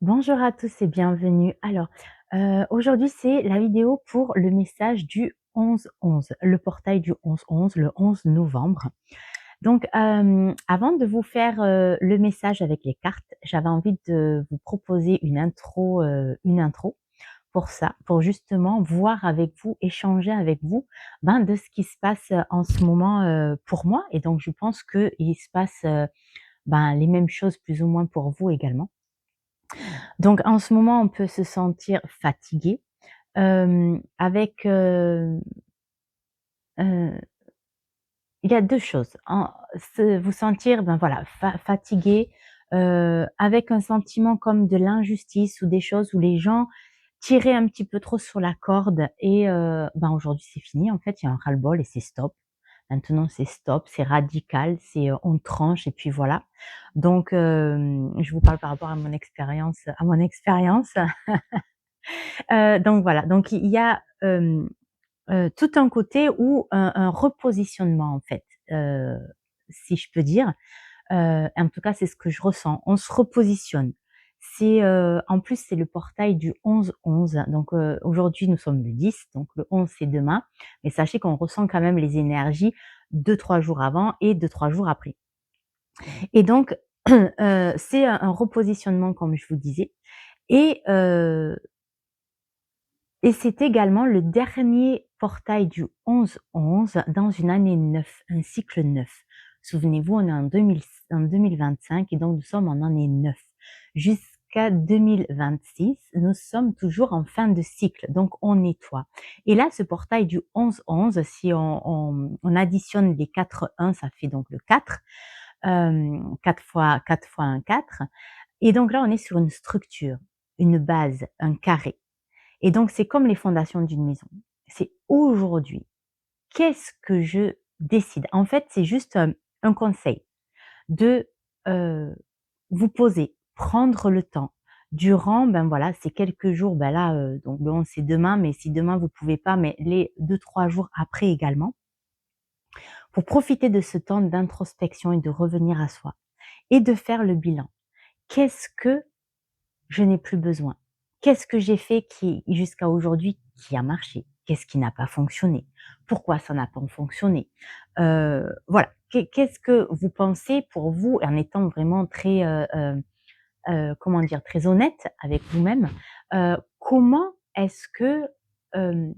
Bonjour à tous et bienvenue. Aujourd'hui, c'est la vidéo pour le message du 11-11, le portail du 11-11, le 11 novembre. Donc, avant de vous faire, le message avec les cartes, j'avais envie de vous proposer une intro pour ça, pour justement voir avec vous, échanger avec vous, de ce qui se passe, en ce moment, pour moi et donc je pense qu'il se passe, les mêmes choses plus ou moins pour vous également. Donc en ce moment, on peut se sentir fatigué, avec, heu, il y a 2 choses, se vous sentir, voilà, fatigué, avec un sentiment comme de l'injustice ou des choses où les gens tiraient un petit peu trop sur la corde et aujourd'hui c'est fini en fait, il y a un ras-le-bol et c'est stop. Maintenant c'est stop, c'est radical, on tranche et puis voilà. Donc je vous parle par rapport à mon expérience. Donc voilà, donc il y a, tout un côté où un repositionnement en fait, heu, si je peux dire, en tout cas c'est ce que je ressens. On se repositionne. En plus c'est le portail du 11-11 donc aujourd'hui nous sommes le 10 donc le 11 c'est demain, mais sachez qu'on ressent quand même les énergies 2-3 jours avant et 2-3 jours après et donc c'est un repositionnement comme je vous disais et c'est également le dernier portail du 11-11 dans une année 9, un cycle 9. Souvenez-vous, on est en 2025 et donc nous sommes en année 9. Jusqu'à 2026, nous sommes toujours en fin de cycle, donc on nettoie. Et là, ce portail du 11-11, si on additionne les 4 1, ça fait donc le 4, 4 fois un 4. Et donc là, on est sur une structure, une base, un carré. Et donc, c'est comme les fondations d'une maison. C'est aujourd'hui, qu'est-ce que je décide? En fait, c'est juste, un conseil de, heu, vous poser, prendre le temps durant, voilà, ces quelques jours, là, donc le 11 c'est demain, mais si demain vous pouvez pas, mais les 2-3 jours après également, pour profiter de ce temps d'introspection et de revenir à soi et de faire le bilan. Qu'est-ce que je n'ai plus besoin? Qu'est-ce que j'ai fait qui, jusqu'à aujourd'hui, qui a marché? Qu'est-ce qui n'a pas fonctionné? Pourquoi ça n'a pas fonctionné? Voilà. Qu'est-ce que vous pensez pour vous, en étant vraiment très, comment dire? Très honnête avec vous-même, comment est-ce que, hem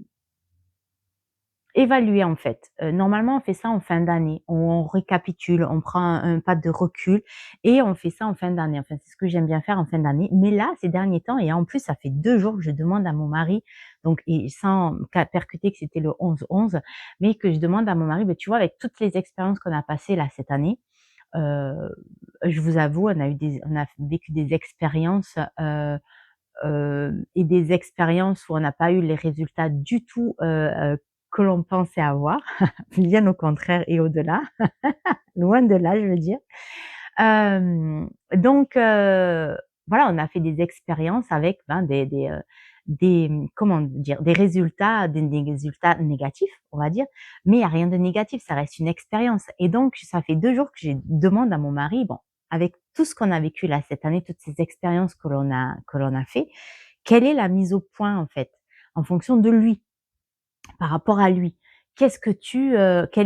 évaluer en fait. Normalement, on fait ça en fin d'année. On récapitule, on prend un pas de recul et on fait ça en fin d'année. Enfin, c'est ce que j'aime bien faire en fin d'année. Mais là, ces derniers temps et en plus, ça fait 2 jours que je demande à mon mari, donc et sans percuter que c'était le 11-11, mais que je demande à mon mari: «Beh, tu vois, avec toutes les expériences qu'on a passées là cette année», heu, je vous avoue, on a vécu des expériences, et des expériences où on n'a pas eu les résultats du tout, que l'on pensait avoir, bien au contraire et au-delà, loin de là, je veux dire. Donc voilà, on a fait des expériences avec, comment dire? Des résultats négatifs, on va dire, mais il y a rien de négatif, ça reste une expérience et donc ça fait 2 jours que je demande à mon mari, bon, avec tout ce qu'on a vécu là cette année, toutes ces expériences que l'on a fait, quelle est la mise au point en fait? En fonction de lui, par rapport à lui. Quelle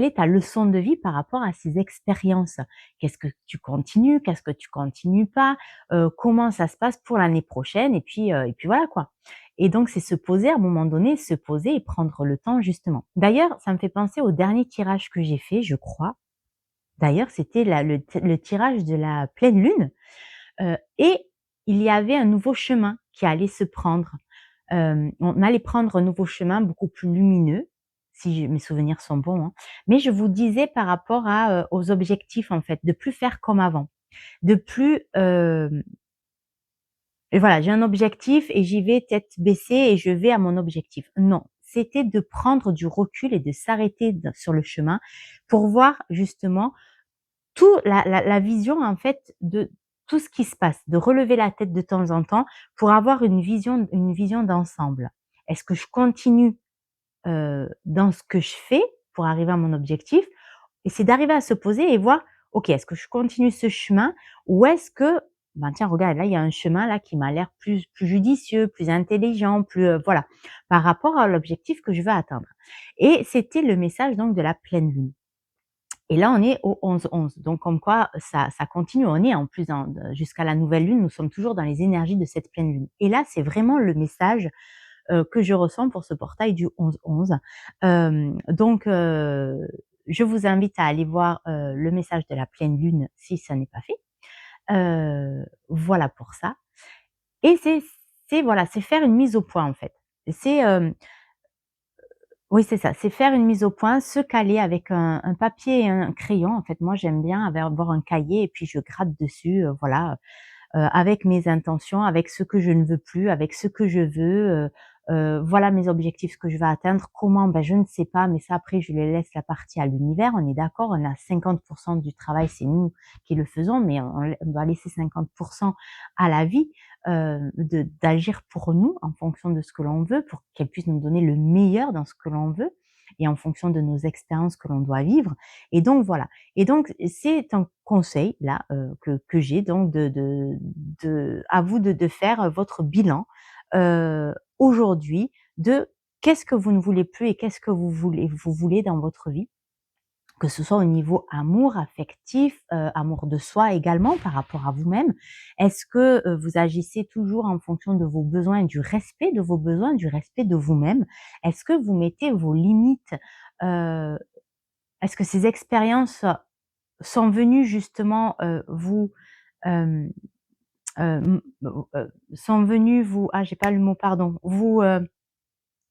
est ta leçon de vie par rapport à ces expériences? Qu'est-ce que tu continues? Qu'est-ce que tu continues pas? Comment ça se passe pour l'année prochaine? Et puis voilà quoi. Et donc c'est se poser à un moment donné, se poser et prendre le temps justement. D'ailleurs, ça me fait penser au dernier tirage que j'ai fait, je crois. D'ailleurs, c'était le tirage de la pleine lune, et il y avait un nouveau chemin qui allait se prendre. On allait prendre un nouveau chemin beaucoup plus lumineux, si mes souvenirs sont bons, hein. Mais je vous disais par rapport aux objectifs en fait, de plus faire comme avant, de plus, et voilà, j'ai un objectif et j'y vais tête baissée et je vais à mon objectif. Non, c'était de prendre du recul et de s'arrêter sur le chemin pour voir justement tout la vision en fait de tout ce qui se passe, de relever la tête de temps en temps pour avoir une vision d'ensemble. Est-ce que je continue, dans ce que je fais pour arriver à mon objectif? Et c'est d'arriver à se poser et voir: «OK, est-ce que je continue ce chemin ou est-ce que ben tiens regarde là il y a un chemin là qui m'a l'air plus judicieux, plus intelligent, plus, voilà, par rapport à l'objectif que je veux atteindre et c'était le message donc de la pleine lune et là on est au 11-11 donc comme quoi ça continue, on est en plus dans jusqu'à la nouvelle lune, nous sommes toujours dans les énergies de cette pleine lune et là c'est vraiment le message que je ressens pour ce portail du 11-11. Donc je vous invite à aller voir, le message de la pleine lune si ça n'est pas fait. Voilà pour ça et c'est voilà, c'est faire une mise au point en fait. C'est, oui c'est ça, c'est faire une mise au point, se caler avec un papier et un crayon. En fait, moi j'aime bien avoir un cahier et puis je gratte dessus, voilà, avec mes intentions, avec ce que je ne veux plus, avec ce que je veux, voilà mes objectifs, ce que je veux atteindre. Comment? Ben, je ne sais pas, mais ça après je les laisse la partie à l'univers, on est d'accord? On a 50 du travail, c'est nous qui le faisons, mais on doit laisser 50 à la vie, de d'agir pour nous en fonction de ce que l'on veut, pour qu'elle puisse nous donner le meilleur dans ce que l'on veut et en fonction de nos expériences que l'on doit vivre et donc voilà. Et donc, c'est un conseil là, que j'ai donc à vous de faire votre bilan, aujourd'hui de qu'est-ce que vous ne voulez plus et qu'est-ce que vous voulez dans votre vie? Que ce soit au niveau amour, affectif, amour de soi également par rapport à vous-même. Est-ce que, vous agissez toujours en fonction de vos besoins et du respect de vos besoins, du respect de vous-même? Est-ce que vous mettez vos limites? Heu, est-ce que ces expériences sont venus justement, vous, hem, sont venus vous j'ai pas le mot, pardon, vous,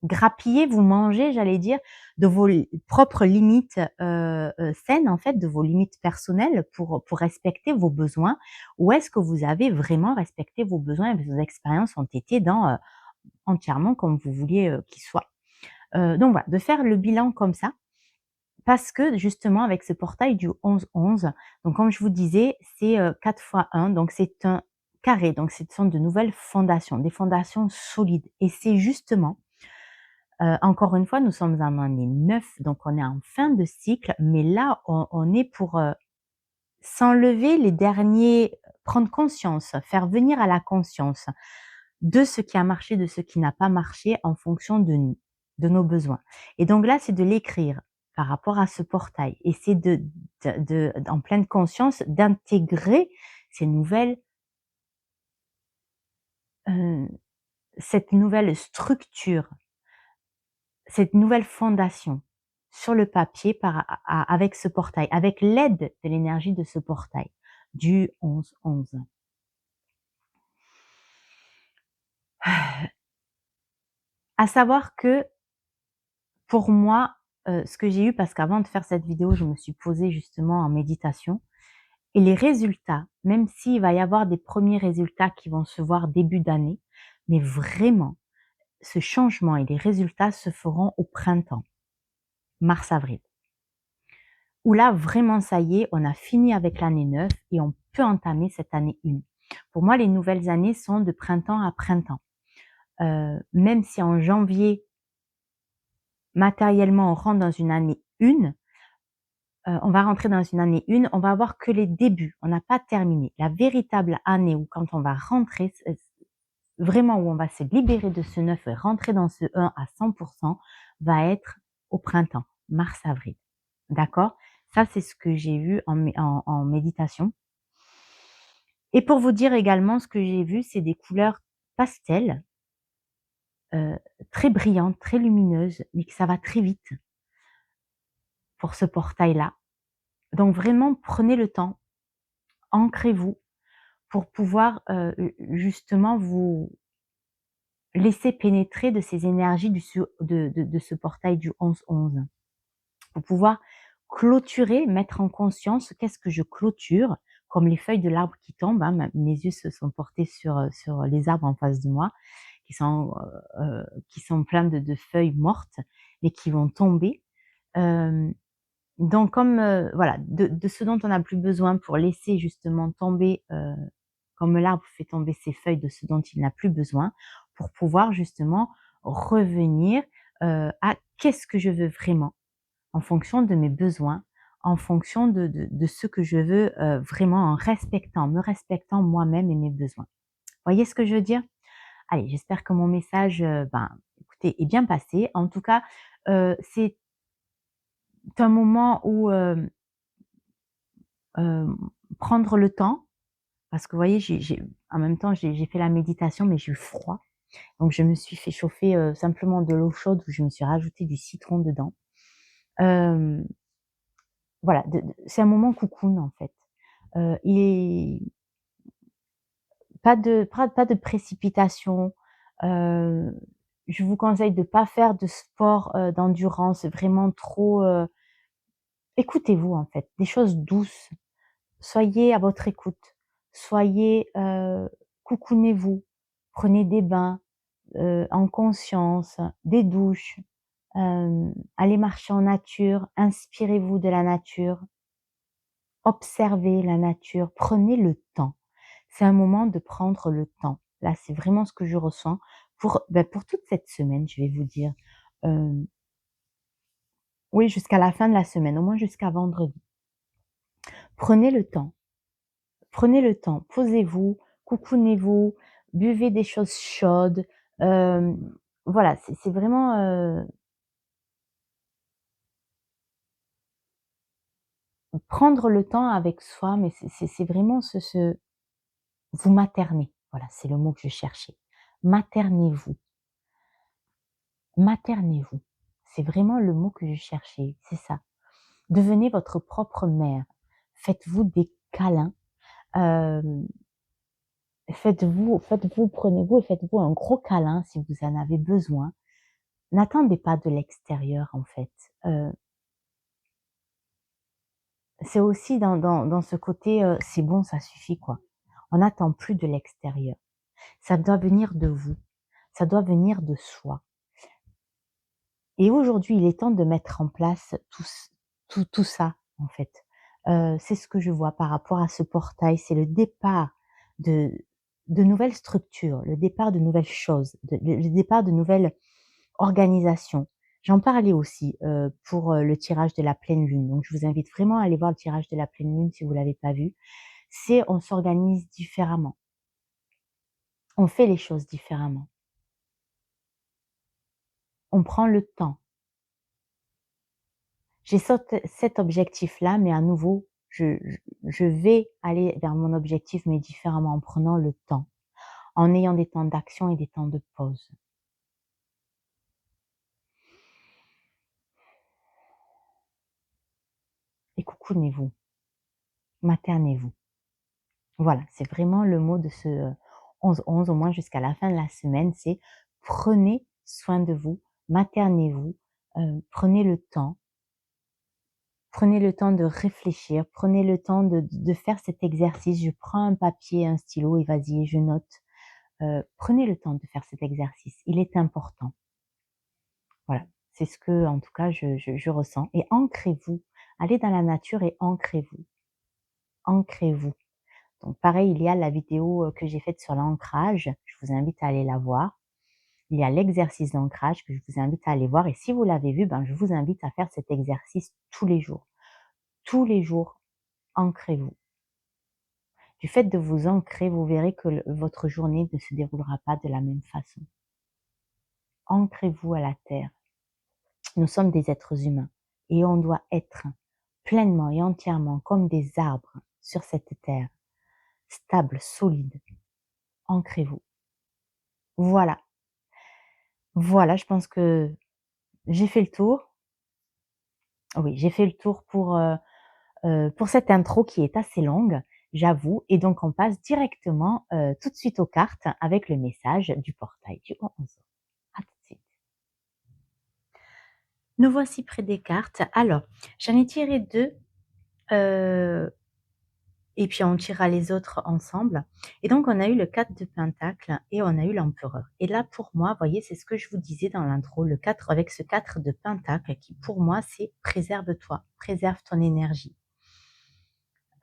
grappiller, vous manger, j'allais dire, de vos propres limites, saines, en fait, de vos limites personnelles pour respecter vos besoins? Ou est-ce que vous avez vraiment respecté vos besoins et vos expériences ont été entièrement comme vous vouliez, qu'ils soient? Donc voilà, de faire le bilan comme ça parce que justement avec ce portail du 11-11, donc comme je vous disais, c'est, 4 fois 1, donc c'est un carré, donc ce sont de nouvelles fondations, des fondations solides et c'est justement, encore une fois, nous sommes en année 9, donc on est en fin de cycle, mais là on est pour, s'enlever les derniers prendre conscience, faire venir à la conscience de ce qui a marché, de ce qui n'a pas marché en fonction de nous, de nos besoins. Et donc là, c'est de l'écrire par rapport à ce portail et c'est en pleine conscience, d'intégrer ces nouvelles, heu, cette nouvelle structure, cette nouvelle fondation sur le papier avec ce portail, avec l'aide de l'énergie de ce portail du 11-11. À savoir que pour moi, ce que j'ai eu parce qu'avant de faire cette vidéo, je me suis posée justement en méditation et les résultats, même s'il va y avoir des premiers résultats qui vont se voir début d'année, mais vraiment, ce changement et les résultats se feront au printemps, mars-avril. Où là, vraiment, ça y est, on a fini avec l'année 9 et on peut entamer cette année 1. Pour moi, les nouvelles années sont de printemps à printemps. Même si en janvier, matériellement, on rentre dans une année 1, on va rentrer dans une année 1, on va avoir que les débuts, on n'a pas terminé. La véritable année où quand on va rentrer, vraiment où on va se libérer de ce 9 et rentrer dans ce 1 à 100 va être au printemps, mars-avril. D'accord? Ça, c'est ce que j'ai vu en méditation. Et pour vous dire également, ce que j'ai vu, c'est des couleurs pastel, heu, très brillantes, très lumineuses, mais que ça va très vite pour ce portail-là. Donc vraiment, prenez le temps, ancrez-vous pour pouvoir, justement vous laisser pénétrer de ces énergies de ce portail du 11-11. Pour pouvoir clôturer, mettre en conscience qu'est-ce que je clôture, comme les feuilles de l'arbre qui tombent, hein, mes yeux se sont portés sur les arbres en face de moi, qui sont pleins de feuilles mortes, mais qui vont tomber. Hem, donc comme, voilà, de ce dont on n'a plus besoin pour laisser justement tomber, comme l'arbre fait tomber ses feuilles de ce dont il n'a plus besoin, pour pouvoir justement revenir, à qu'est-ce que je veux vraiment? En fonction de mes besoins, en fonction de ce que je veux, vraiment en me respectant moi-même et mes besoins. Voyez ce que je veux dire? Allez, j'espère que mon message, écoutez, est bien passé. En tout cas, c'est un moment où, hem, prendre le temps, parce que vous voyez, j'ai en même temps, j'ai fait la méditation, mais j'ai eu froid. Donc je me suis fait chauffer, simplement de l'eau chaude où je me suis rajouté du citron dedans. Hem, voilà, c'est un moment cocoon, en fait. Et pas de précipitation. Heu, je vous conseille de pas faire de sport, d'endurance vraiment trop, écoutez-vous, en fait, des choses douces. Soyez à votre écoute. Soyez, cocoonez-vous. Prenez des bains, en conscience, des douches, allez marcher en nature, inspirez-vous de la nature, observez la nature, prenez le temps. C'est un moment de prendre le temps. Là, c'est vraiment ce que je ressens pour toute cette semaine, je vais vous dire. Hem, oui, jusqu'à la fin de la semaine, au moins jusqu'à vendredi. Prenez le temps. Prenez le temps, posez-vous, coucounez-vous, buvez des choses chaudes, hem, voilà, c'est vraiment, prendre le temps avec soi, mais c'est vraiment vous materner. Voilà, c'est le mot que je cherchais. Maternez-vous, maternez-vous. C'est vraiment le mot que je cherchais, c'est ça. Devenez votre propre mère. Faites-vous des câlins, hem, prenez-vous et faites-vous un gros câlin si vous en avez besoin. N'attendez pas de l'extérieur, en fait. Heu, c'est aussi dans ce côté, c'est bon, ça suffit, quoi. On n'attend plus de l'extérieur. Ça doit venir de vous, ça doit venir de soi. Et aujourd'hui, il est temps de mettre en place tout ça, en fait. C'est ce que je vois par rapport à ce portail, c'est le départ de nouvelles structures, le départ de nouvelles choses, le départ de nouvelles organisations. J'en parlais aussi, pour, le tirage de la pleine lune, donc je vous invite vraiment à aller voir le tirage de la pleine lune si vous l'avez pas vu. C'est on s'organise différemment, on fait les choses différemment, on prend le temps. J'ai cet objectif-là, mais à nouveau, je vais aller vers mon objectif, mais différemment, en prenant le temps, en ayant des temps d'action et des temps de pause. Et coucounez-vous, maternez-vous. Voilà, c'est vraiment le mot de ce, 11-11, au moins jusqu'à la fin de la semaine, c'est prenez soin de vous, maternez-vous, prenez le temps de réfléchir, prenez le temps de faire cet exercice. Je prends un papier, un stylo et vas-y, je note. Prenez le temps de faire cet exercice, il est important. Voilà, c'est ce que, en tout cas, je ressens et ancrez-vous. Allez dans la nature et ancrez-vous, ancrez-vous. Donc pareil, il y a la vidéo, que j'ai faite sur l'ancrage, je vous invite à aller la voir. Il y a l'exercice d'ancrage que je vous invite à aller voir et si vous l'avez vu, ben, je vous invite à faire cet exercice tous les jours. Tous les jours, ancrez-vous. Du fait de vous ancrer, vous verrez que votre journée ne se déroulera pas de la même façon. Ancrez-vous à la terre. Nous sommes des êtres humains et on doit être pleinement et entièrement comme des arbres sur cette terre, stables, solides. Ancrez-vous. Voilà, voilà, je pense que j'ai fait le tour. Oui, j'ai fait le tour pour cette intro qui est assez longue, j'avoue et donc on passe directement, tout de suite aux cartes avec le message du portail du 11. À tout de suite. Nous voici près des cartes. Alors, j'en ai tiré 2. Et puis on tirera les autres ensemble. Et donc on a eu le 4 de Pentacle et on a eu l'Empereur. Et là pour moi, vous voyez, c'est ce que je vous disais dans l'intro, le 4 avec ce 4 de Pentacle qui pour moi c'est préserve-toi, préserve ton énergie.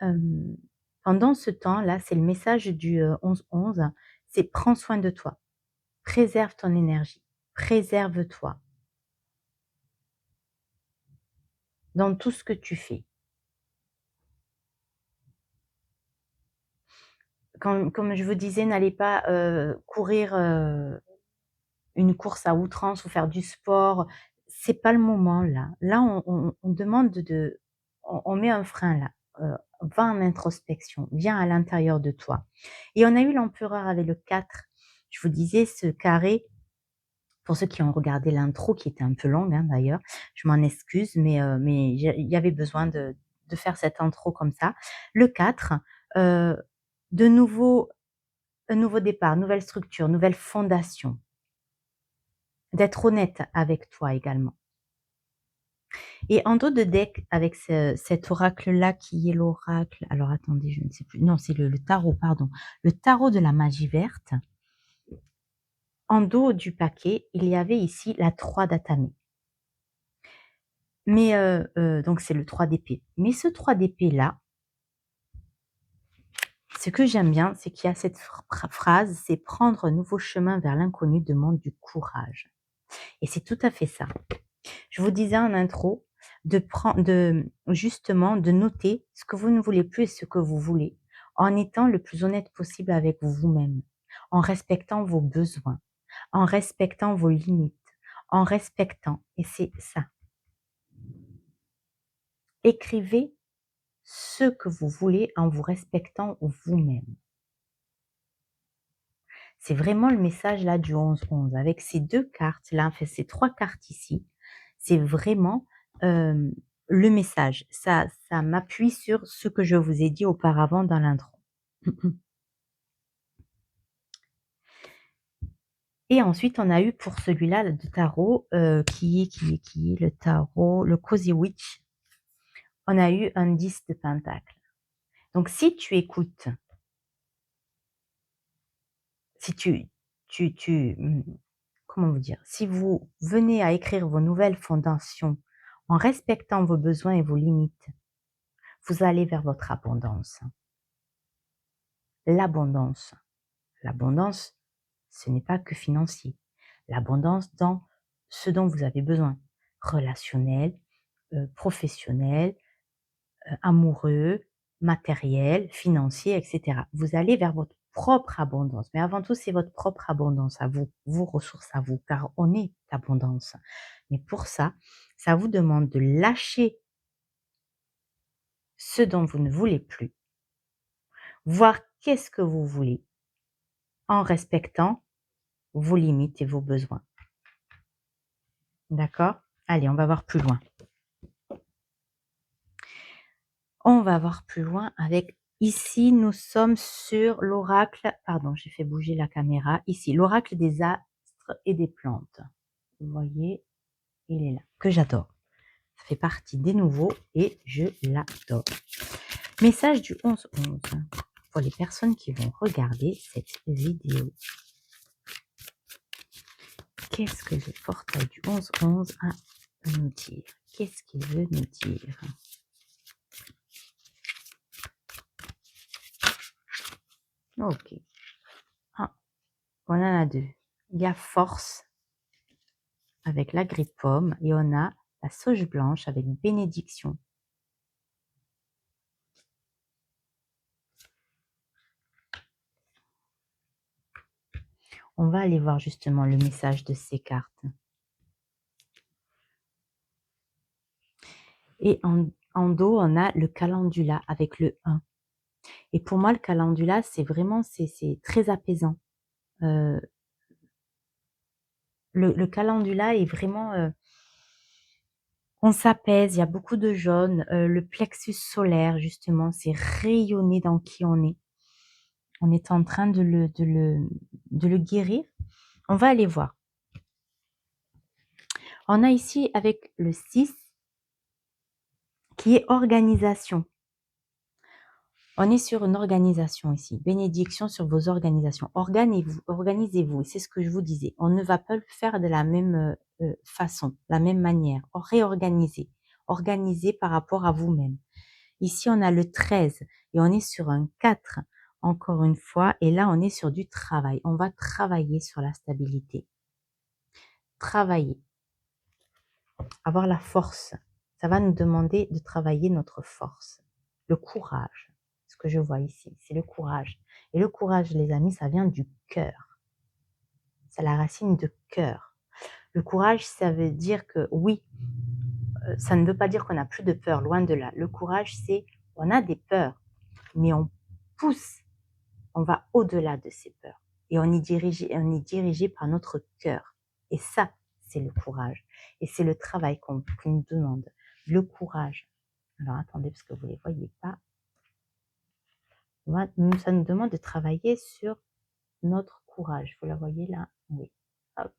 Hem, pendant ce temps-là, c'est le message du, 11-11, c'est prends soin de toi, préserve ton énergie, préserve-toi dans tout ce que tu fais. comme je vous disais, n'allez pas courir une course à outrance ou faire du sport. C'est pas le moment là. Là, on demande on met un frein là. Va en introspection, viens à l'intérieur de toi. Et on a eu l'empereur avec le 4. Je vous disais, ce carré, pour ceux qui ont regardé l'intro, qui était un peu longue hein, d'ailleurs, je m'en excuse, mais il y avait besoin de faire cette intro comme ça. Le 4, euh, de nouveau, un nouveau départ, nouvelle structure, nouvelle fondation. D'être honnête avec toi également. Et en dos de deck, avec cet oracle-là qui est l'oracle, alors attendez, je ne sais plus, non, c'est le tarot, pardon, le tarot de la magie verte. En dos du paquet, il y avait ici la 3 d'Atame. Mais donc c'est le 3 d'épée. Mais ce 3 d'épée-là, ce que j'aime bien, c'est qu'il y a cette phrase, c'est prendre un nouveau chemin vers l'inconnu demande du courage. Et c'est tout à fait ça. Je vous disais en intro justement de noter ce que vous ne voulez plus et ce que vous voulez, en étant le plus honnête possible avec vous-même, en respectant vos besoins, en respectant vos limites, en respectant, et c'est ça. Écrivez ce que vous voulez en vous respectant vous-même. C'est vraiment le message là du 11-11. Avec ces 2 cartes là, enfin ces 3 cartes ici, c'est vraiment le message. Ça m'appuie sur ce que je vous ai dit auparavant dans l'intro. Et ensuite, on a eu pour celui-là de tarot, qui est le tarot, le Cozy Witch. On a eu un 10 de pentacle. Donc, si tu écoutes, si comment vous dire, si vous venez à écrire vos nouvelles fondations en respectant vos besoins et vos limites, vous allez vers votre abondance. L'abondance. L'abondance, ce n'est pas que financier. L'abondance dans ce dont vous avez besoin. Relationnel, professionnel, amoureux, matériel, financier, etc. Vous allez vers votre propre abondance. Mais avant tout, c'est votre propre abondance à vous, vos ressources à vous, car on est abondance. Mais pour ça, ça vous demande de lâcher ce dont vous ne voulez plus, voir qu'est-ce que vous voulez, en respectant vos limites et vos besoins. D'accord? Allez, on va voir plus loin. On va voir plus loin avec, ici, nous sommes sur l'oracle, pardon, j'ai fait bouger la caméra, ici, l'oracle des astres et des plantes. Vous voyez, il est là, que j'adore. Ça fait partie des nouveaux et je l'adore. Message du 11-11 pour les personnes qui vont regarder cette vidéo. Qu'est-ce que le portail du 11-11 a à nous dire? Qu'est-ce qu'il veut nous dire? Ok. Ah, on en a 2. Il y a force avec la grille pomme et on a la sauge blanche avec bénédiction. On va aller voir justement le message de ces cartes. Et en dos, on a le calendula avec le 1. Et pour moi, le calendula, c'est vraiment, c'est très apaisant. Le calendula est vraiment... on s'apaise, il y a beaucoup de jaune. Le plexus solaire, justement, c'est rayonné dans qui on est. On est en train de le guérir. On va aller voir. On a ici avec le 6 qui est organisation. On est sur une organisation ici. Bénédiction sur vos organisations. Organisez-vous. C'est ce que je vous disais. On ne va pas le faire de la même façon, la même manière. Réorganiser. Organiser par rapport à vous-même. Ici, on a le 13 et on est sur un 4, encore une fois. Et là, on est sur du travail. On va travailler sur la stabilité. Travailler. Avoir la force. Ça va nous demander de travailler notre force. Le courage. Parce ce que je vois ici, c'est le courage. Et le courage, les amis, ça vient du cœur. C'est la racine de cœur. Le courage, ça veut dire que oui, ça ne veut pas dire qu'on n'a plus de peur, loin de là. Le courage, c'est on a des peurs, mais on pousse, on va au-delà de ces peurs. Et on est dirigé par notre cœur. Et ça, c'est le courage. Et c'est le travail qu'on nous demande. Le courage. Alors attendez, parce que vous ne les voyez pas. Ça nous demande de travailler sur notre courage. Vous la voyez là? Oui. Hop.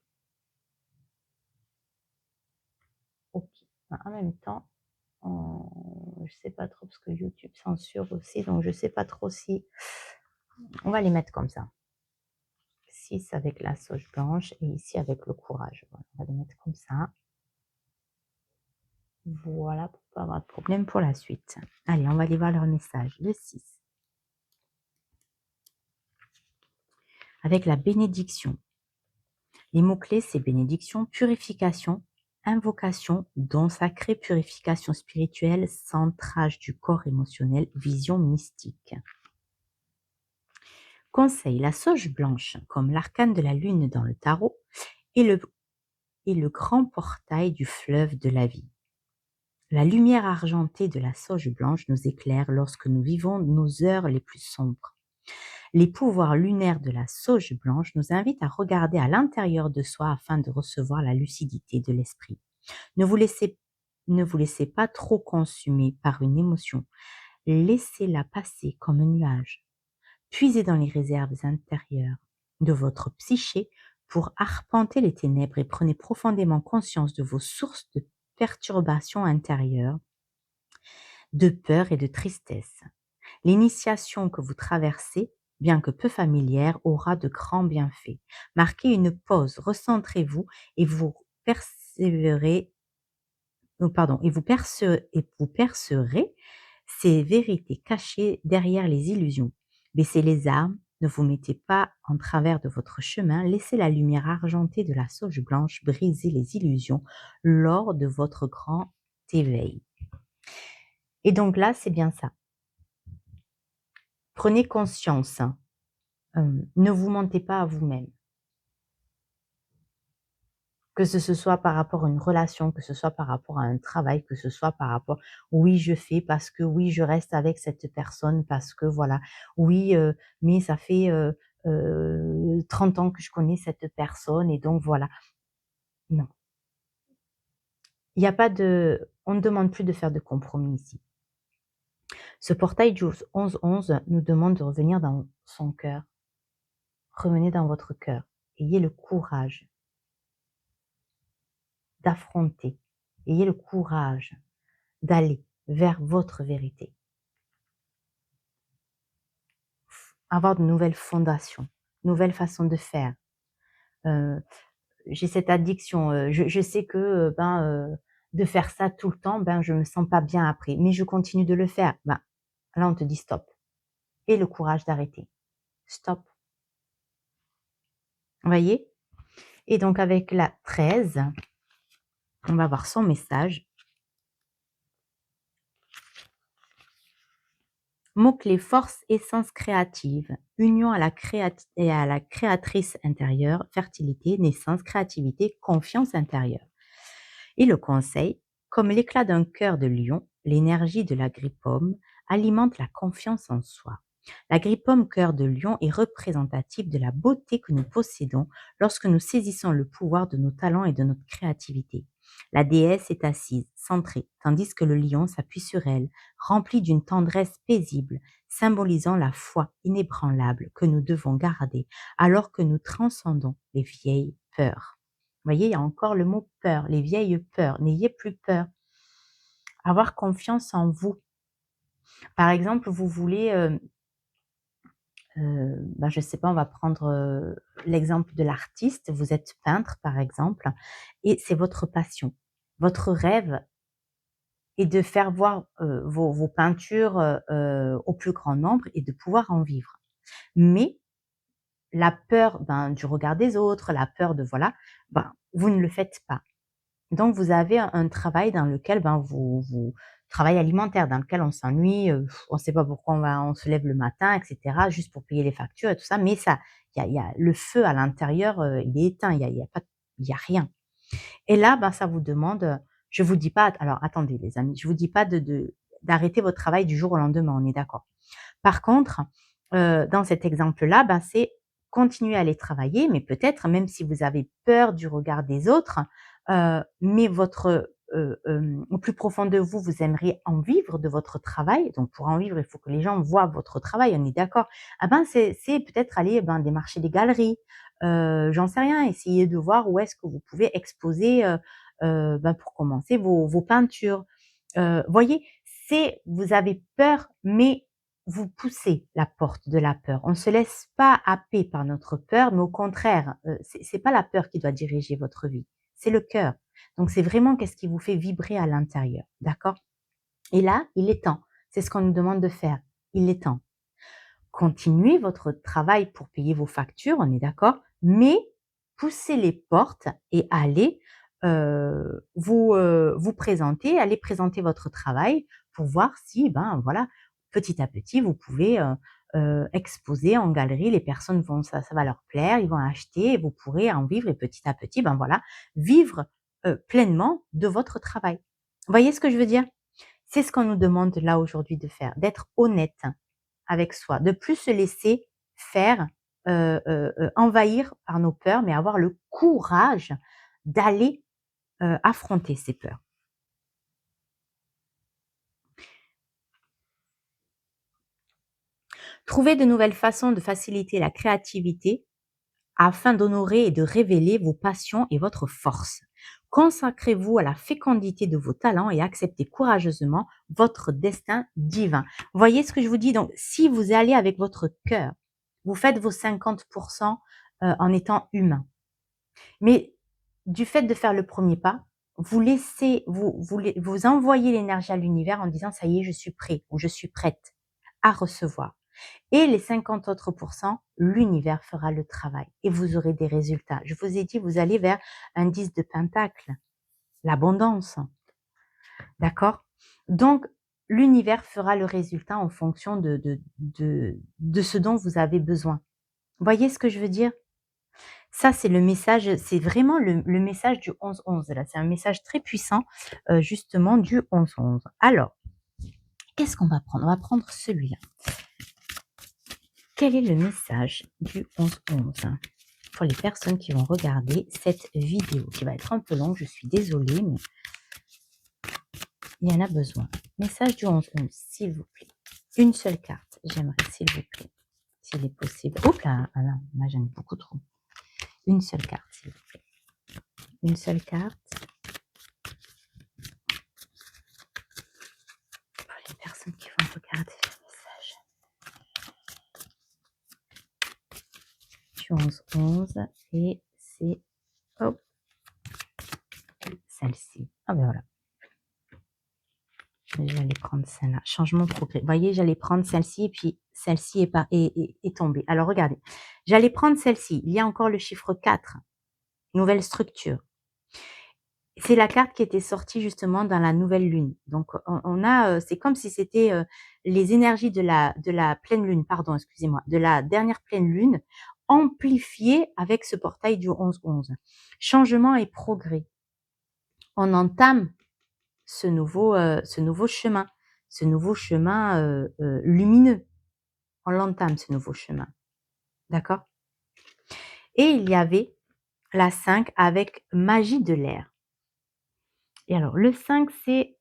Ok. En même temps, je ne sais pas trop parce que YouTube censure aussi, donc je ne sais pas trop si on va les mettre comme ça. 6 avec la sauge blanche et ici avec le courage. Voilà, on va les mettre comme ça. Voilà, pour pas avoir de problème pour la suite. Allez, on va aller voir leur message. Le 6. Avec la bénédiction. Les mots-clés, c'est bénédiction, purification, invocation, don sacré, purification spirituelle, centrage du corps émotionnel, vision mystique. Conseil, la sauge blanche, comme l'arcane de la lune dans le tarot, est le grand portail du fleuve de la vie. La lumière argentée de la sauge blanche nous éclaire lorsque nous vivons nos heures les plus sombres. Les pouvoirs lunaires de la sauge blanche nous invitent à regarder à l'intérieur de soi afin de recevoir la lucidité de l'esprit. Ne vous laissez pas trop consumer par une émotion. Laissez-la passer comme un nuage. Puisez dans les réserves intérieures de votre psyché pour arpenter les ténèbres et prenez profondément conscience de vos sources de perturbations intérieures, de peur et de tristesse. L'initiation que vous traversez, bien que peu familière, aura de grands bienfaits. Marquez une pause, recentrez-vous et vous persévérez, et vous percerez ces vérités cachées derrière les illusions. Baissez les armes, ne vous mettez pas en travers de votre chemin, laissez la lumière argentée de la sauge blanche briser les illusions lors de votre grand éveil. Et donc là, c'est bien ça. Prenez conscience, ne vous mentez pas à vous-même. Que ce soit par rapport à une relation, que ce soit par rapport à un travail, que ce soit par rapport oui, je fais parce que oui, je reste avec cette personne parce que voilà, oui, mais ça fait 30 ans que je connais cette personne et donc voilà. Non. Il y a pas de on ne demande plus de faire de compromis ici. Ce portail du 11-11 nous demande de revenir dans son cœur. Revenez dans votre cœur. Ayez le courage d'affronter. Ayez le courage d'aller vers votre vérité. Avoir de nouvelles fondations, nouvelles façons de faire. J'ai cette addiction, je sais que, de faire ça tout le temps, je me sens pas bien après, mais je continue de le faire. Là, on te dit stop. Et le courage d'arrêter. Stop. Vous voyez? Et donc avec la 13, on va voir son message. Mot-clé force, essence créative, union à la créatrice intérieure, fertilité, naissance, créativité, confiance intérieure. Et le conseil, comme l'éclat d'un cœur de lion, l'énergie de l'agripomme alimente la confiance en soi. L'agripomme cœur de lion est représentatif de la beauté que nous possédons lorsque nous saisissons le pouvoir de nos talents et de notre créativité. La déesse est assise, centrée, tandis que le lion s'appuie sur elle, rempli d'une tendresse paisible, symbolisant la foi inébranlable que nous devons garder alors que nous transcendons les vieilles peurs. Vous voyez, il y a encore le mot peur, les vieilles peurs. N'ayez plus peur. Avoir confiance en vous. Par exemple, vous voulez, je ne sais pas, on va prendre l'exemple de l'artiste. Vous êtes peintre, par exemple, et c'est votre passion. Votre rêve est de faire voir vos peintures au plus grand nombre et de pouvoir en vivre. Mais la peur du regard des autres, la peur de voilà, vous ne le faites pas. Donc vous avez un travail dans lequel vous travail alimentaire dans lequel on s'ennuie, on ne sait pas pourquoi on se lève le matin et cetera, juste pour payer les factures et tout ça, mais ça il y a le feu à l'intérieur, il est éteint, il y a pas il y a rien. Et là, ben, ça vous demande, je vous dis pas alors attendez les amis, je vous dis pas d'arrêter votre travail du jour au lendemain, on est d'accord? Par contre, dans cet exemple-là, ben, c'est continuer à aller travailler, mais peut-être même si vous avez peur du regard des autres, mais votre, au plus profond de vous, vous aimeriez en vivre de votre travail. Donc pour en vivre, il faut que les gens voient votre travail, on est d'accord? Ah ben, c'est peut-être aller, ben, démarcher des galeries, j'en sais rien, essayer de voir où est-ce que vous pouvez exposer, ben, pour commencer vos peintures. Voyez, c'est vous avez peur, mais vous poussez la porte de la peur. On ne se laisse pas happer par notre peur, mais au contraire, c'est pas la peur qui doit diriger votre vie, c'est le cœur. Donc c'est vraiment qu'est-ce qui vous fait vibrer à l'intérieur, d'accord? Et là, il est temps. C'est ce qu'on nous demande de faire. Il est temps. Continuez votre travail pour payer vos factures, on est d'accord, mais poussez les portes et allez, vous présenter, allez présenter votre travail pour voir si, ben, voilà, petit à petit, vous pouvez, exposer en galerie. Les personnes vont ça va leur plaire, ils vont acheter et vous pourrez en vivre et petit à petit, ben, voilà, vivre, pleinement de votre travail. Vous voyez ce que je veux dire? C'est ce qu'on nous demande là aujourd'hui de faire, d'être honnête avec soi, de plus se laisser faire, envahir par nos peurs, mais avoir le courage d'aller, affronter ces peurs. Trouver de nouvelles façons de faciliter la créativité afin d'honorer et de révéler vos passions et votre force. Consacrez-vous à la fécondité de vos talents et acceptez courageusement votre destin divin. Voyez ce que je vous dis? Donc, si vous allez avec votre cœur, vous faites vos 50% en étant humain. Mais du fait de faire le premier pas, vous laissez, vous envoyez l'énergie à l'univers en disant ça y est, je suis prêt ou je suis prête à recevoir. Et les 50 autres pourcents, l'univers fera le travail et vous aurez des résultats. Je vous ai dit, vous allez vers un 10 de pentacle, l'abondance. D'accord? Donc, l'univers fera le résultat en fonction de ce dont vous avez besoin. Voyez ce que je veux dire? Ça, c'est le message, c'est vraiment le message du 11-11 là. C'est un message très puissant, justement du 11-11. Alors, qu'est-ce qu'on va prendre? On va prendre celui-là. Quel est le message du 11-11 pour les personnes qui vont regarder cette vidéo qui va être un peu longue, je suis désolée, mais il y en a besoin. Message du 11-11, s'il vous plaît. Une seule carte, j'aimerais, s'il vous plaît, s'il est possible. Oups là, ah là, là j'en ai beaucoup trop. Une seule carte, s'il vous plaît. Une seule carte. Pour les personnes qui vont regarder le message. Du 11-11 et c'est, hop, celle-ci. Ah ben voilà. J'allais prendre celle-là. Changement progrès. Vous voyez, j'allais prendre celle-ci et puis celle-ci est tombée. Alors regardez, j'allais prendre celle-ci. Il y a encore le chiffre 4, nouvelle structure. C'est la carte qui était sortie justement dans la nouvelle lune. Donc on a, c'est comme si c'était les énergies de la pleine lune, pardon, excusez-moi, de la dernière pleine lune, amplifiées avec ce portail du 11-11. Changement et progrès. On entame ce nouveau chemin, lumineux. On l'entame, ce nouveau chemin. D'accord? Et il y avait la 5 avec magie de l'air. Et alors, le 5, c'est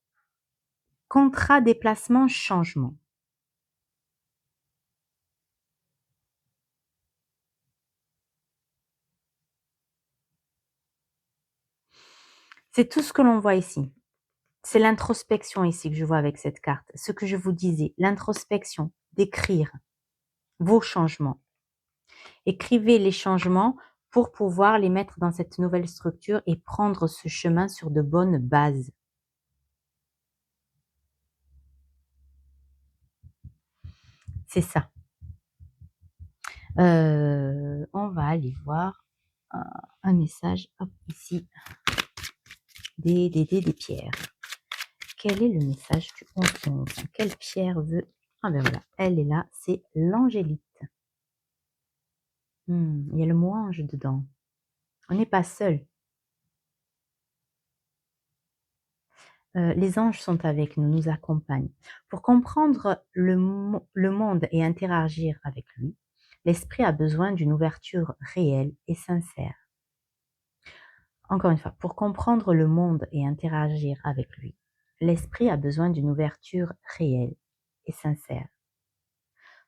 contrat, déplacement, changement. C'est tout ce que l'on voit ici. C'est l'introspection ici que je vois avec cette carte. Ce que je vous disais, l'introspection, d'écrire vos changements. Écrivez les changements pour pouvoir les mettre dans cette nouvelle structure et prendre ce chemin sur de bonnes bases. C'est ça. On va aller voir un message, hop, ici, des pierres. Quel est le message du 11-11? Quelle pierre veut... Ah ben voilà, elle est là, c'est l'angélite. Il y a le mot ange dedans. On n'est pas seul. Les anges sont avec nous, nous accompagnent. Pour comprendre le monde et interagir avec lui, l'esprit a besoin d'une ouverture réelle et sincère. Encore une fois, pour comprendre le monde et interagir avec lui, l'esprit a besoin d'une ouverture réelle et sincère.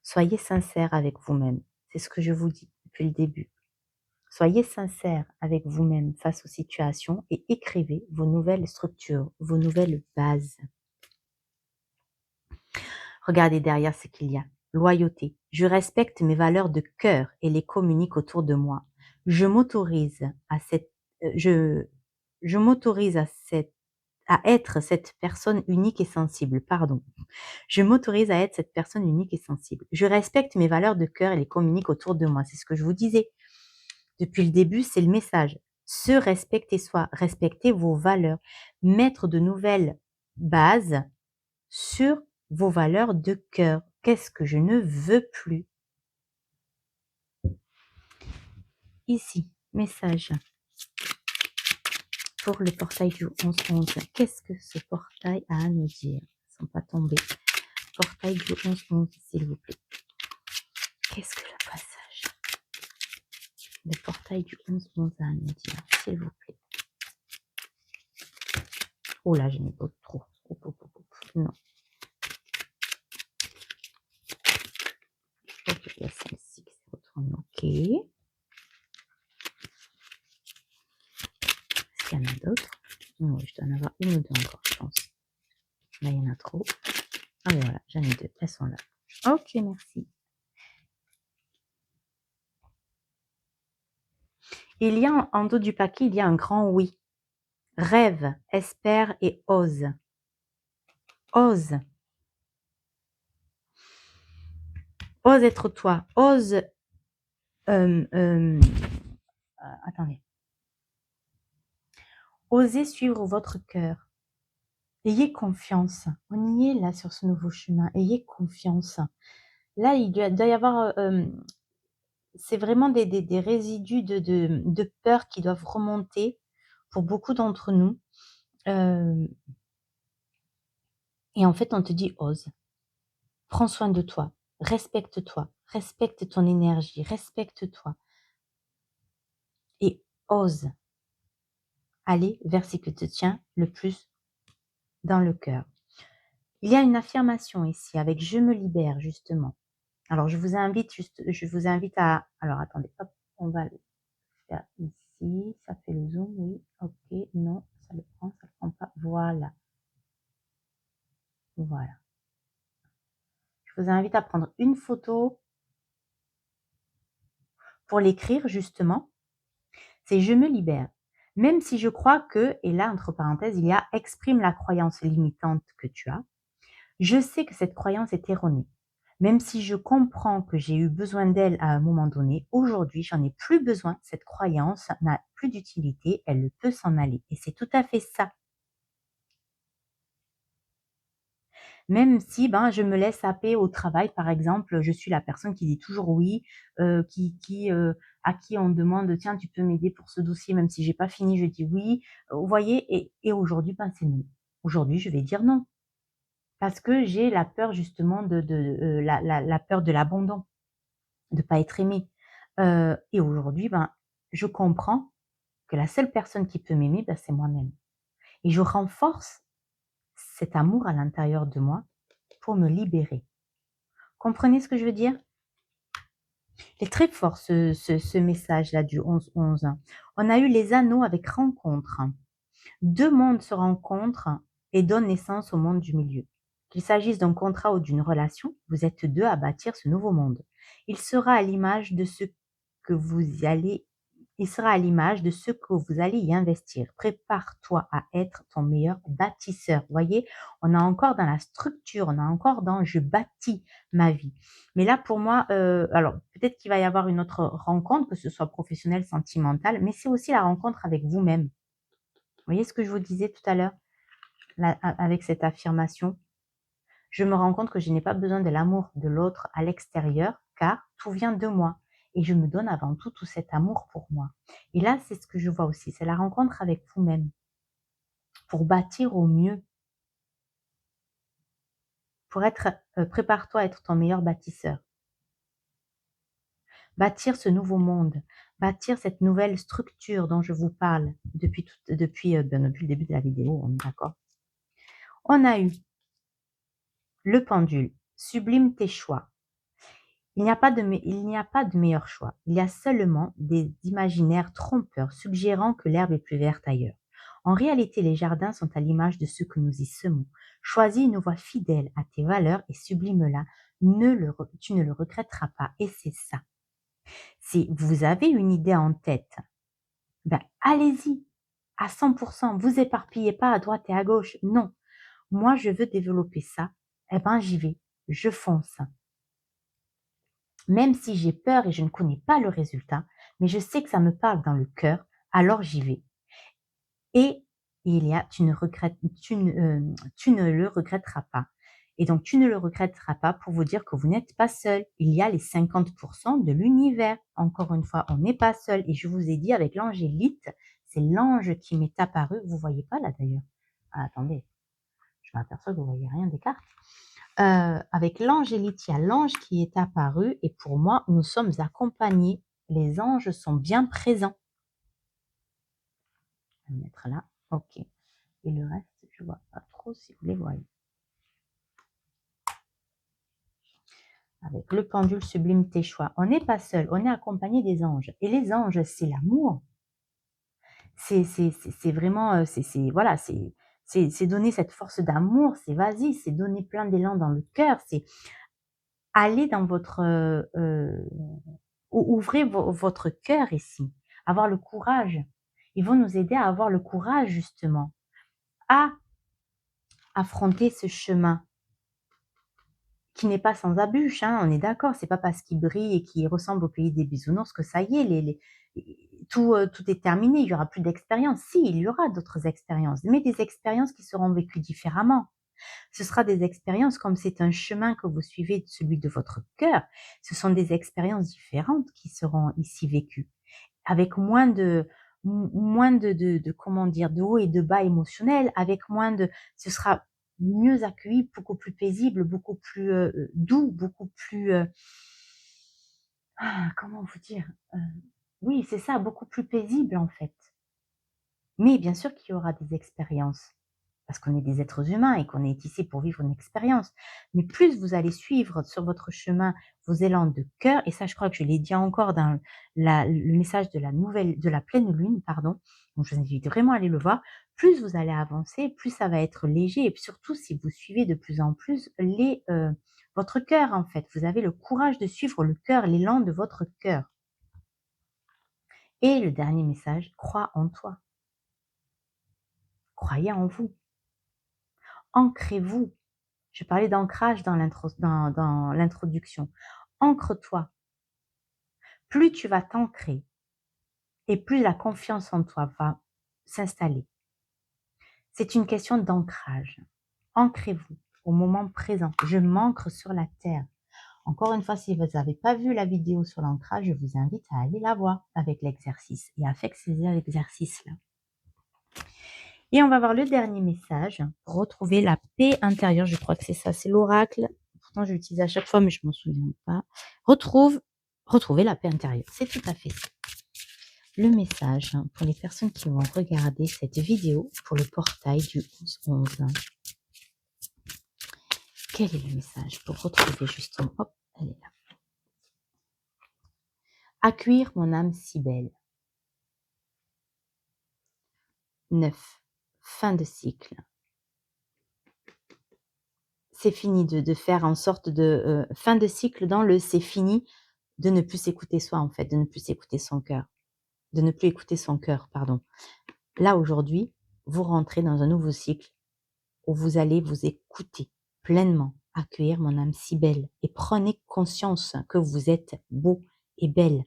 Soyez sincère avec vous-même. C'est ce que je vous dis depuis le début. Soyez sincère avec vous-même face aux situations et écrivez vos nouvelles structures, vos nouvelles bases. Regardez derrière ce qu'il y a. Loyauté. Je respecte mes valeurs de cœur et les communique autour de moi. Je m'autorise à être cette personne unique et sensible. Pardon. Je m'autorise à être cette personne unique et sensible. Je respecte mes valeurs de cœur et les communique autour de moi. C'est ce que je vous disais. Depuis le début, c'est le message. Se respecter soi, respecter vos valeurs, mettre de nouvelles bases sur vos valeurs de cœur. Qu'est-ce que je ne veux plus? Ici, message pour le portail du 11-11. Qu'est-ce que ce portail a à nous dire? Ils ne sont pas tombés. Portail du 11-11, s'il vous plaît. Qu'est-ce que le passage? Le portail du 11-11 a à nous dire, s'il vous plaît. Oh là, je n'ai pas trop. Non. Ok, il y a celle-ci qui se retourne. Ok. Est-ce qu'il y en a d'autres? Oui, je dois en avoir une ou deux encore, je pense. Là, il y en a trop. Ah voilà, j'en ai deux. Elles sont là. Ok, merci. Il y a en dos du paquet, il y a un grand oui. Rêve, espère et ose. Ose. Ose être toi. Ose. Attendez. Osez suivre votre cœur. Ayez confiance. On y est là sur ce nouveau chemin. Ayez confiance. Là, il doit y avoir... c'est vraiment des résidus de peur qui doivent remonter pour beaucoup d'entre nous. Et en fait, on te dit ose. Prends soin de toi. Respecte-toi. Respecte ton énergie. Respecte-toi. Et ose aller vers ce que te tient le plus dans le cœur. Il y a une affirmation ici avec je me libère justement. Alors je vous invite à, alors attendez, hop, on va le faire ici, ça fait le zoom, oui, ok, non, ça le prend pas, voilà. Voilà. Je vous invite à prendre une photo pour l'écrire justement. C'est je me libère. Même si je crois que, et là entre parenthèses, il y a exprime la croyance limitante que tu as. Je sais que cette croyance est erronée. Même si je comprends que j'ai eu besoin d'elle à un moment donné, aujourd'hui, j'en ai plus besoin. Cette croyance n'a plus d'utilité, elle peut s'en aller. Et c'est tout à fait ça. Même si je me laisse happer au travail, par exemple, je suis la personne qui dit toujours oui, à qui on demande tiens, tu peux m'aider pour ce dossier, même si j'ai pas fini, je dis oui. Vous voyez, et aujourd'hui, c'est non. Aujourd'hui, je vais dire non. Parce que j'ai la peur justement la peur de l'abandon, de pas être aimée. Et aujourd'hui, je comprends que la seule personne qui peut m'aimer, c'est moi-même. Et je renforce cet amour à l'intérieur de moi pour me libérer. Comprenez ce que je veux dire? Il est très fort ce message-là du 11-11. On a eu les anneaux avec rencontre. Deux mondes se rencontrent et donnent naissance au monde du milieu. Qu'il s'agisse d'un contrat ou d'une relation, vous êtes deux à bâtir ce nouveau monde. Il sera à l'image de ce que vous allez y investir. Prépare-toi à être ton meilleur bâtisseur. Vous voyez, on est encore dans la structure, on est encore dans je bâtis ma vie. Mais là, pour moi, alors peut-être qu'il va y avoir une autre rencontre, que ce soit professionnelle, sentimentale, mais c'est aussi la rencontre avec vous-même. Vous voyez ce que je vous disais tout à l'heure? avec cette affirmation, je me rends compte que je n'ai pas besoin de l'amour de l'autre à l'extérieur, car tout vient de moi. Et je me donne avant tout cet amour pour moi. Et là, c'est ce que je vois aussi, c'est la rencontre avec vous-même, pour bâtir au mieux, pour être, prépare-toi à être ton meilleur bâtisseur. Bâtir ce nouveau monde, bâtir cette nouvelle structure dont je vous parle depuis le début de la vidéo, on est d'accord? On a eu le pendule, sublime tes choix. Il n'y a pas de meilleur choix. Il y a seulement des imaginaires trompeurs suggérant que l'herbe est plus verte ailleurs. En réalité, les jardins sont à l'image de ceux que nous y semons. Choisis une voie fidèle à tes valeurs et sublime-la. Tu ne le regretteras pas. Et c'est ça. Si vous avez une idée en tête, ben allez-y à 100%. Vous éparpillez pas à droite et à gauche. Non. Moi, je veux développer ça. Eh ben, j'y vais. Je fonce. Même si j'ai peur et je ne connais pas le résultat, mais je sais que ça me parle dans le cœur, alors j'y vais. Et tu ne le regretteras pas. Et donc, tu ne le regretteras pas pour vous dire que vous n'êtes pas seul. Il y a les 50% de l'univers. Encore une fois, on n'est pas seul. Et je vous ai dit avec l'angélite, c'est l'ange qui m'est apparu. Vous voyez pas là d'ailleurs. Ah, attendez, je m'aperçois que vous voyez rien des cartes. Avec l'angélite, il y a l'ange qui est apparu et pour moi, nous sommes accompagnés. Les anges sont bien présents. Je vais le mettre là. Ok. Et le reste, je vois pas trop si vous les voyez. Avec le pendule sublime tes choix. On n'est pas seul, on est accompagné des anges. Et les anges, c'est l'amour. C'est vraiment, voilà, c'est donner cette force d'amour, c'est vas-y, c'est donner plein d'élan dans le cœur, c'est aller dans votre, ouvrez votre cœur ici, avoir le courage. Ils vont nous aider à avoir le courage justement, à affronter ce chemin qui n'est pas sans embûches, hein, on est d'accord, c'est pas parce qu'il brille et qu'il ressemble au pays des bisounours que ça y est, tout est terminé, il y aura plus d'expériences. Si, il y aura d'autres expériences, mais des expériences qui seront vécues différemment. Ce sera des expériences comme c'est un chemin que vous suivez, celui de votre cœur. Ce sont des expériences différentes qui seront ici vécues, avec moins de comment dire, de haut et de bas émotionnels, avec ce sera mieux accueilli, beaucoup plus paisible, beaucoup plus doux, beaucoup plus, comment vous dire, oui, c'est ça, beaucoup plus paisible en fait. Mais bien sûr qu'il y aura des expériences, parce qu'on est des êtres humains et qu'on est ici pour vivre une expérience. Mais plus vous allez suivre sur votre chemin vos élans de cœur, et ça je crois que je l'ai dit encore dans le message de la pleine lune, pardon, donc je vous invite vraiment à aller le voir, plus vous allez avancer, plus ça va être léger, et surtout si vous suivez de plus en plus votre cœur en fait. Vous avez le courage de suivre le cœur, l'élan de votre cœur. Et le dernier message, crois en toi. Croyez en vous. Ancrez-vous. Je parlais d'ancrage dans l'introduction. Ancre-toi. Plus tu vas t'ancrer et plus la confiance en toi va s'installer. C'est une question d'ancrage. Ancrez-vous au moment présent. Je m'ancre sur la terre. Encore une fois, si vous n'avez pas vu la vidéo sur l'ancrage, je vous invite à aller la voir avec l'exercice et à faire ces exercices-là. Et on va voir le dernier message, retrouver la paix intérieure, je crois que c'est ça, c'est l'oracle. Pourtant, je l'utilise à chaque fois, mais je m'en souviens pas. Retrouver la paix intérieure, c'est tout à fait ça. Le message pour les personnes qui vont regarder cette vidéo pour le portail du 11-11. Quel est le message pour retrouver justement, hop, elle est là. Accueillir mon âme si belle. 9. Fin de cycle. C'est fini de faire en sorte de fin de cycle dans le c'est fini de ne plus s'écouter soi en fait, de ne plus s'écouter son cœur, de ne plus écouter son cœur, pardon. Là aujourd'hui, vous rentrez dans un nouveau cycle où vous allez vous écouter pleinement, accueillir mon âme si belle et prenez conscience que vous êtes beau et belle.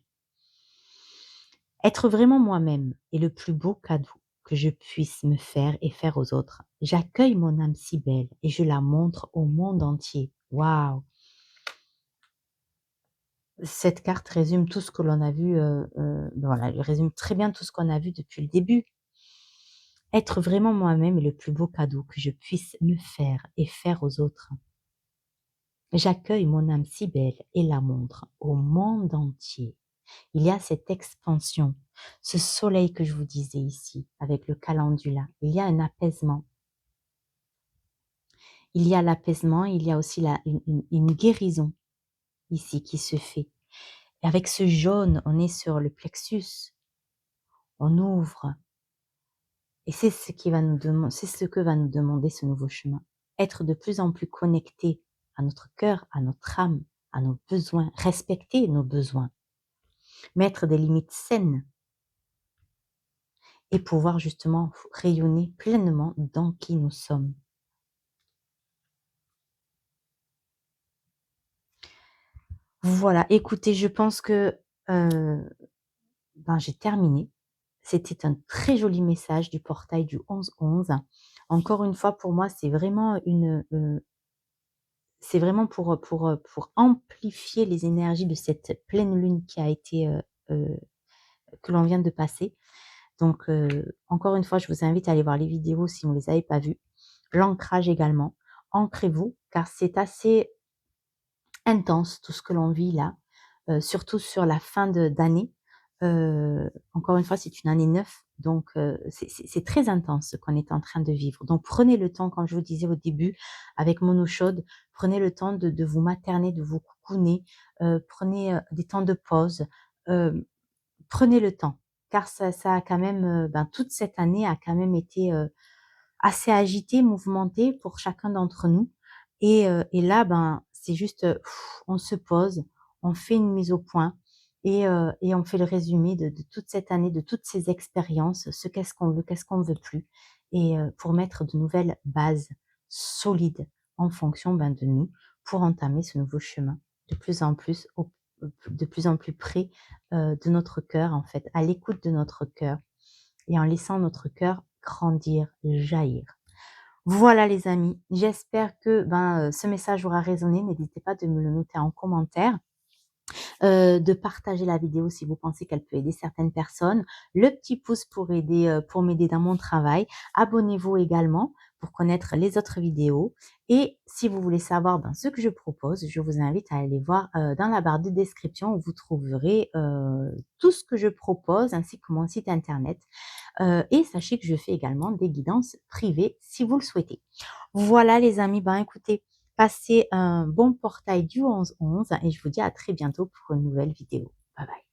Être vraiment moi-même est le plus beau cadeau que je puisse me faire et faire aux autres. J'accueille mon âme si belle et je la montre au monde entier. Waouh! Cette carte résume tout ce que l'on a vu, voilà, elle résume très bien tout ce qu'on a vu depuis le début. Être vraiment moi-même est le plus beau cadeau que je puisse me faire et faire aux autres. J'accueille mon âme si belle et la montre au monde entier. Il y a cette expansion, ce soleil que je vous disais ici, avec le calendula. Il y a un apaisement. Il y a l'apaisement, il y a aussi une guérison ici qui se fait. Et avec ce jaune, on est sur le plexus. On ouvre. Et c'est ce qui va nous demander, c'est ce que va nous demander ce nouveau chemin. Être de plus en plus connecté à notre cœur, à notre âme, à nos besoins, respecter nos besoins, mettre des limites saines et pouvoir justement rayonner pleinement dans qui nous sommes. Voilà, écoutez, je pense que j'ai terminé. C'était un très joli message du portail du 11-11. Encore une fois, pour moi, c'est vraiment pour amplifier les énergies de cette pleine lune qui a été, que l'on vient de passer. Donc, encore une fois, je vous invite à aller voir les vidéos si vous ne les avez pas vues. L'ancrage également. Ancrez-vous, car c'est assez intense tout ce que l'on vit là, surtout sur la fin d'année. Encore une fois, c'est une année 9, donc c'est très intense ce qu'on est en train de vivre. Donc prenez le temps, comme je vous disais au début, avec mon eau chaude, prenez le temps de vous materner, de vous cocooner, prenez des temps de pause, prenez le temps, car ça a quand même, toute cette année a quand même été assez agité, mouvementé pour chacun d'entre nous. Et là, c'est juste, on se pose, on fait une mise au point et on fait le résumé de toute cette année, de toutes ces expériences, qu'est-ce qu'on veut, qu'est-ce qu'on ne veut plus et pour mettre de nouvelles bases solides en fonction, de nous, pour entamer ce nouveau chemin de plus en plus de plus en plus près, de notre cœur, en fait, à l'écoute de notre cœur et en laissant notre cœur grandir, jaillir. Voilà les amis, j'espère que ce message aura résonné. N'hésitez pas de me le noter en commentaire, de partager la vidéo si vous pensez qu'elle peut aider certaines personnes, le petit pouce pour aider, pour m'aider dans mon travail. Abonnez-vous également pour connaître les autres vidéos et si vous voulez savoir ce que je propose, je vous invite à aller voir, dans la barre de description où vous trouverez, tout ce que je propose ainsi que mon site internet. Et sachez que je fais également des guidances privées si vous le souhaitez. Voilà les amis, écoutez, passez un bon portail du 11-11 et je vous dis à très bientôt pour une nouvelle vidéo. Bye bye.